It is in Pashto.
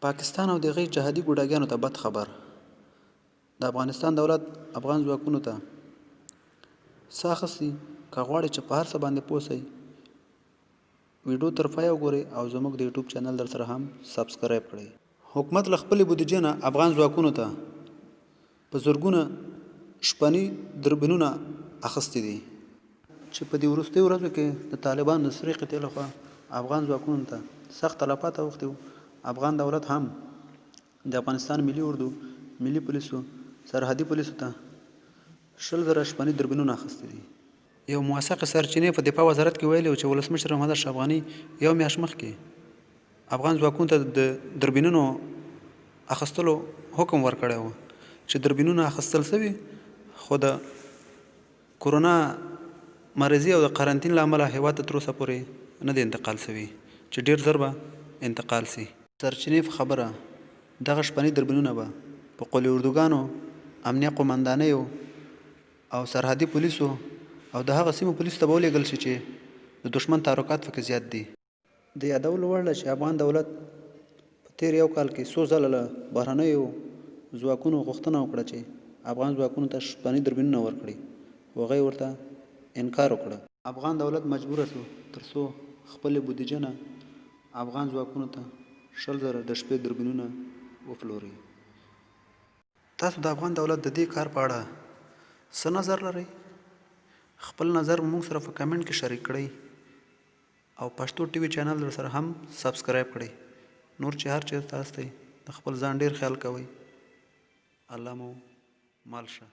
پاکستان او د هغې جهادي ګوډاګیانو ته بد خبر. د افغانستان دولت افغان ځواکونو ته څه اخیستي. که غواړئ چې په هر څه باندې پوه شئ ویډیو تر پایه وګورئ او زموږ د یوټیوب چینل در سره هم سبسکرایب کړئ. حکومت له خپلې بودیجې نه افغان ځواکونو ته په زرګونه شپني دربینونه اخیستي دي چې په دې وروستیو ورځو کې د طالبانو د سرې قطعې لخوا افغان ځواکونو ته سخت تلفات اوښتي وو. افغان دولت هم د افغانستان ملي اردو، ملي پولیسو، سرحدي پولیسو ته 20,000 شپني دربینونه اخیستي دي. یو موثقې سرچینې په دفاع وزارت کې ویلي وو چې ولسمشر محمد اشرف غني یو میاشت مخکې افغان ځواکونو ته د دربینونو اخیستلو حکم ورکړی و چې دربینونه اخیستل شوي خو د کرونا مرضي او د قرنطین له امله هېواد ته تر اوسه پورې نه دی انتقال شوي چې ډېر ژر به انتقال شي. سرچینې په خبره دغه شپني دربینونه به په قول اردوګانو، امنیه قومندانیو او سرحدي پولیسو او د هغه سیمو پولیسو ته به ولېږل شي چې د دښمن تعرقات پکې زیات دي. د یادولو وړ ده چې افغان دولت په تېر یو کال کې څو ځله له بهرنیو ځواکونو غوښتنه وکړه چې افغان ځواکونو ته شپني دربینونه ورکړي خو هغوی ورته انکار وکړه. افغان دولت مجبوره شو تر څو خپلې بودیجې نه افغان ځواکونو ته 20,000 د شپې دربینونه وپلوري. تاسو د افغان دولت د دې کار په اړه څه نظر لرئ؟ خپل نظر موږ سره په کمنټ کې شریک کړئ او پښتو ټي وي چینل در سره هم سبسکرایب کړئ. نور چې هر چېرته تاسو د خپل ځان ډېر خیال کوئ. الله مو مال شه.